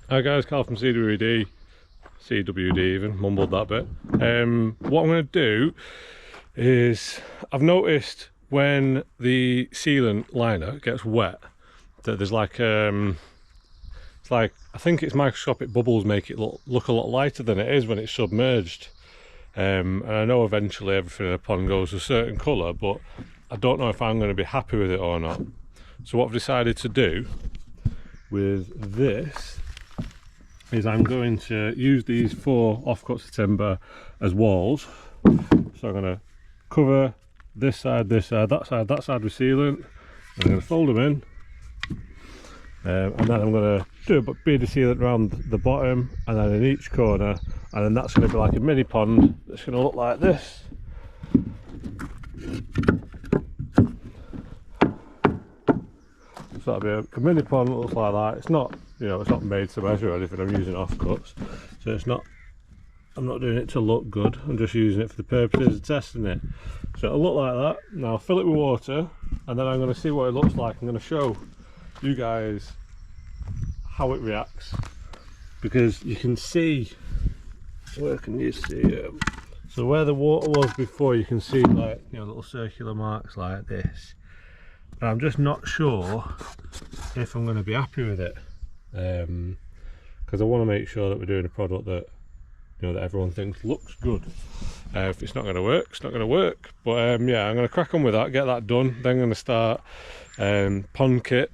Hi guys, Carl from CWD even, mumbled that bit. What I'm going to do is, I've noticed when the sealant liner gets wet that there's like, it's like, I think it's microscopic bubbles make it look a lot lighter than it is when it's submerged. And I know eventually everything in a pond goes a certain colour, but I don't know if I'm going to be happy with it or not. So what I've decided to do with this is I'm going to use these 4 offcuts of timber as walls. So I'm going to cover this side, that side with sealant. I'm going to fold them in, and then I'm going to do a bead of sealant around the bottom and then in each corner, and then that's going to be like a mini pond that's going to look like this. So that'll be a mini pond that looks like that. It's not, you know, it's not made to measure or anything. I'm using offcuts, so it's not, I'm not doing it to look good, I'm just using it for the purposes of testing it. So it'll look like that. Now I'll fill it with water and then I'm going to see what it looks like. I'm going to show you guys how it reacts, because you can see, where can you see it? So where the water was before, you can see, like, you know, little circular marks like this. And I'm just not sure if I'm going to be happy with it, because I want to make sure that we're doing a product that, you know, that everyone thinks looks good. If it's not going to work, it's not going to work. But yeah, I'm going to crack on with that, get that done. Then I'm going to start pond kit.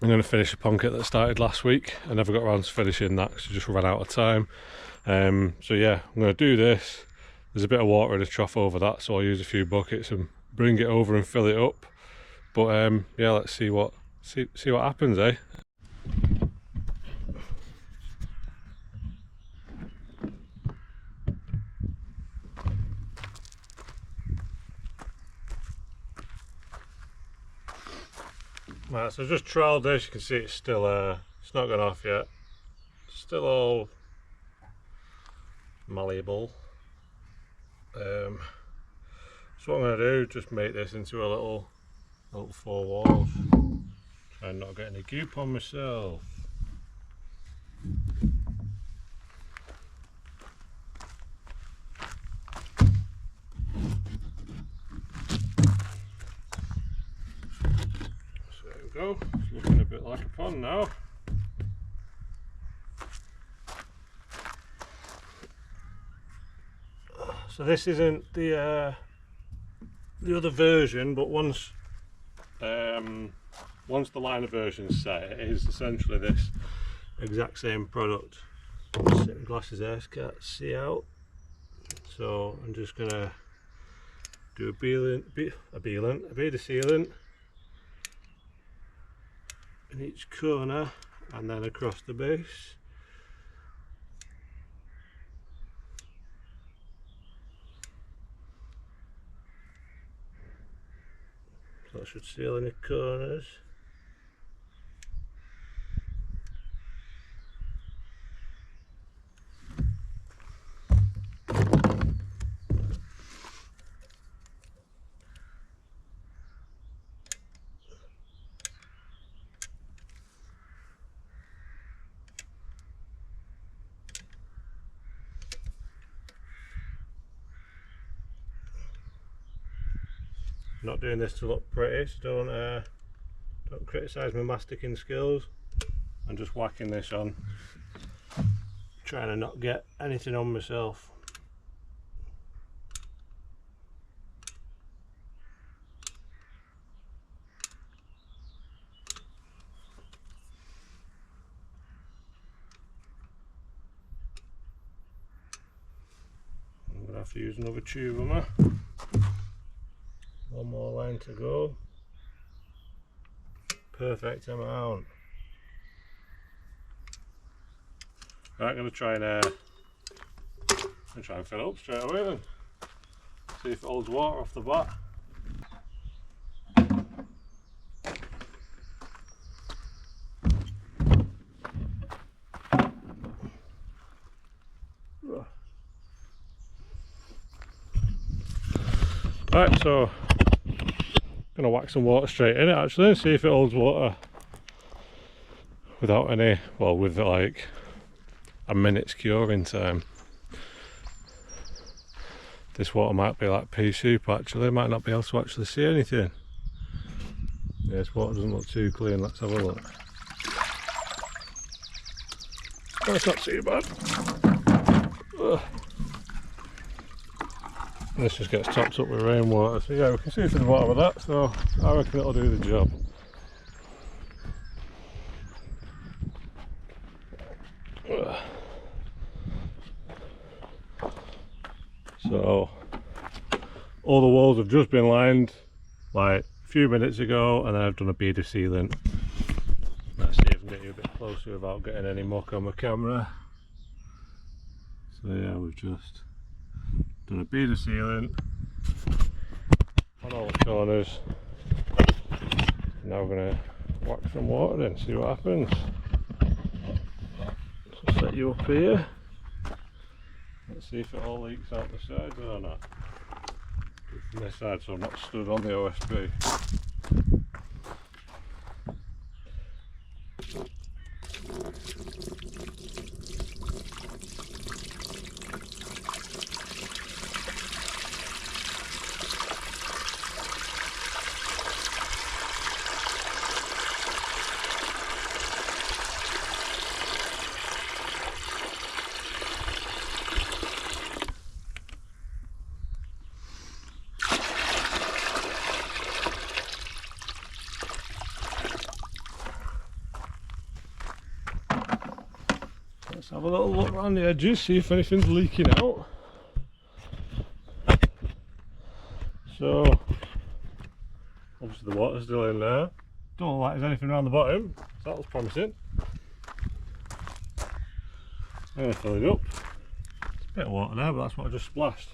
I'm going to finish a pond kit that started last week. I never got around to finishing that because I just ran out of time. So yeah, I'm going to do this. There's a bit of water in a trough over that, so I'll use a few buckets and bring it over and fill it up. But yeah, let's see what happens, eh? Right, so I've just trialled this. You can see it's still it's not gone off yet. It's still all malleable. So what I'm going to do, just make this into a little 4 walls. Try and not get any goop on myself. So there we go, it's looking a bit like a pond now. So this isn't the other version, but once the liner version's set, it is essentially this exact same product. Sitting glasses there, can't see out. So I'm just gonna do a bead of sealant in each corner and then across the base. So that should seal in the corners. I'm not doing this to look pretty, so don't criticise my masticing skills. I'm just whacking this on, trying to not get anything on myself. I'm going to have to use another tube on that. One more line to go. Perfect amount. Right, I'm going to try and fill it up straight away then. See if it holds water off the bat. Right, so I'm going to whack some water straight in it actually and see if it holds water. without any, well, with like a minute's curing time. This water might be like pea soup actually, might not be able to actually see anything. Yeah, this water doesn't look too clean, let's have a look. That's not too bad. Ugh. This just gets topped up with rainwater, so yeah, we can see to the bottom of that, so I reckon it'll do the job. Ugh. So all the walls have just been lined like a few minutes ago, and then I've done a bead of sealant. Let's see if I can get you a bit closer without getting any muck on my camera. So yeah, we've just done a bead of sealant on all the corners. Now we're going to whack some water in, see what happens. So set you up here. Let's see if it all leaks out the sides or not. From this side, so I'm not stood on the OSB. Let's have a little look around the edges, see if anything's leaking out. So, obviously the water's still in there. Don't look like there's anything around the bottom, so that was promising. I'm going to fill it up. There's a bit of water there, but that's what I just splashed.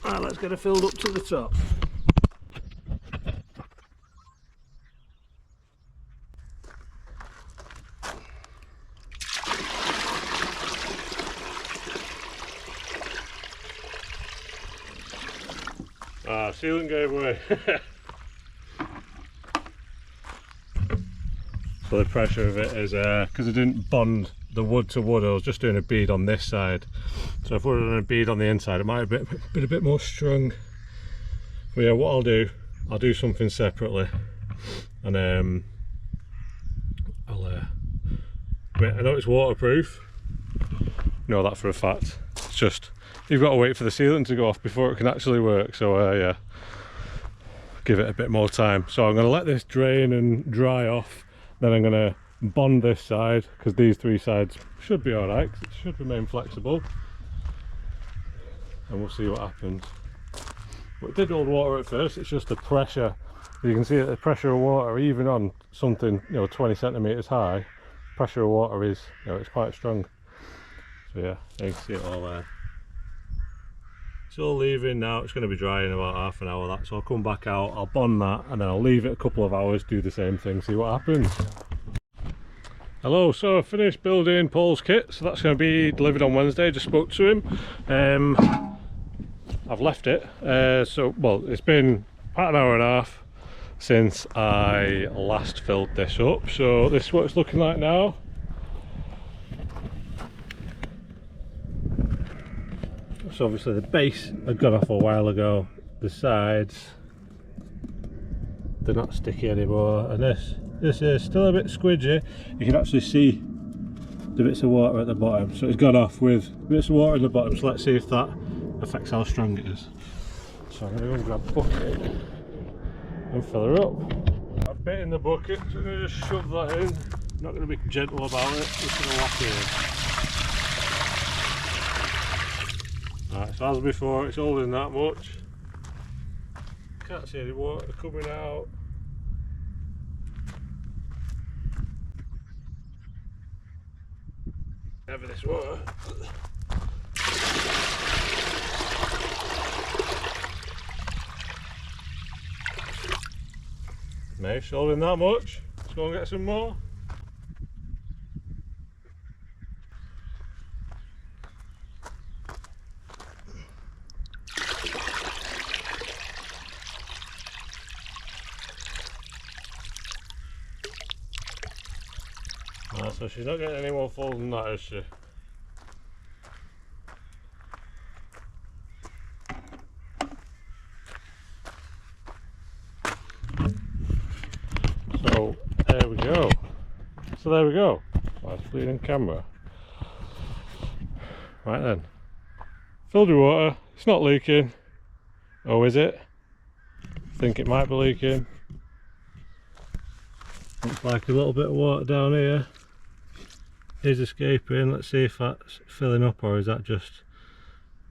Right, let's get it filled up to the top. Ah, sealant gave away. So the pressure of it is, because I didn't bond the wood to wood, I was just doing a bead on this side. So if we were doing a bead on the inside, it might have been a bit more strong. But yeah, what I'll do something separately. And wait, I know it's waterproof. Know that for a fact. It's just, you've got to wait for the sealant to go off before it can actually work. So yeah, give it a bit more time. So I'm going to let this drain and dry off. Then I'm going to bond this side, because these three sides should be alright, because it should remain flexible. And we'll see what happens. But it did hold water at first, it's just the pressure. You can see that the pressure of water, even on something 20 centimetres high, pressure of water is, it's quite strong. So yeah, you can see it all there. It's all leaving now. It's going to be dry in about half an hour, so I'll come back out, I'll bond that, and then I'll leave it a couple of hours, do the same thing, see what happens. Hello, so I finished building Paul's kit, so that's going to be delivered on Wednesday. Just spoke to him. I've left it, well, it's been about an hour and a half since I last filled this up, so this is what it's looking like now. So obviously the base had gone off a while ago, the sides, they're not sticky anymore, and this is still a bit squidgy. You can actually see the bits of water at the bottom, so it's gone off with bits of water at the bottom, so let's see if that affects how strong it is. So I'm going to go and grab a bucket and fill her up. I've bit in the bucket, so I'm going to just shove that in. I'm not going to be gentle about it, just going to whack it in. Right, so as before, it's holding that much. Can't see any water coming out. Heavy this water. Maybe it's holding that much. Let's go and get some more. So she's not getting any more full than that, is she? So there we go. That's bleeding camera. Right then. Filled with water. It's not leaking. Oh, is it? I think it might be leaking. Looks like a little bit of water down here is escaping. Let's see if that's filling up, or is that just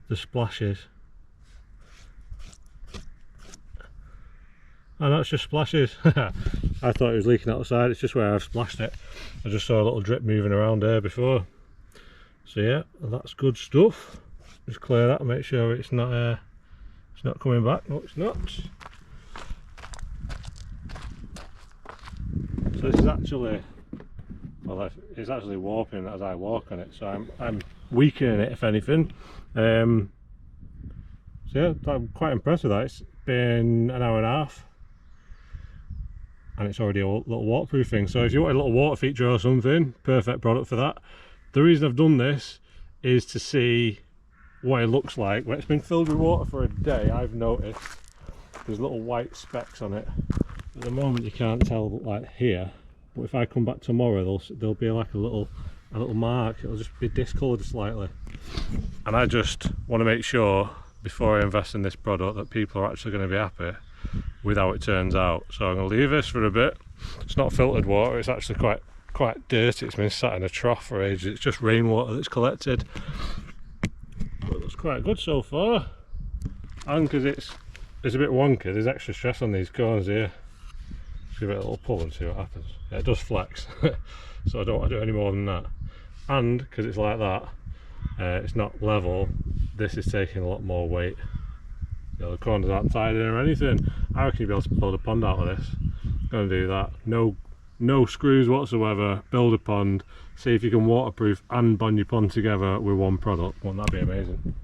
the splashes? Oh, no, it's just splashes. I thought it was leaking outside. It's just where I've splashed it. I just saw a little drip moving around there before. So yeah, that's good stuff. Just clear that and make sure it's not coming back. No, it's not. So this is actually, well, it's actually warping as I walk on it. So I'm weakening it, if anything. So yeah, I'm quite impressed with that. It's been an hour and a half. And it's already a little waterproof thing. So if you want a little water feature or something, perfect product for that. The reason I've done this is to see what it looks like when it's been filled with water for a day. I've noticed there's little white specks on it. At the moment you can't tell, like here, but if I come back tomorrow there'll be like a little mark. It'll just be discoloured slightly. And I just want to make sure before I invest in this product that people are actually going to be happy with how it turns out. So I'm going to leave this for a bit. It's not filtered water, it's actually quite dirty. It's been sat in a trough for ages. It's just rainwater that's collected, but it looks quite good so far. And because it's a bit wonky, there's extra stress on these corners here. Just give it a little pull and see what happens. Yeah, it does flex. So I don't want to do any more than that. And because it's like that, it's not level, this is taking a lot more weight. You know, the corners aren't tied in or anything. I reckon you'll be able to build a pond out of this. Gonna do that. No screws whatsoever. Build a pond. See if you can waterproof and bond your pond together with one product. Wouldn't that be amazing?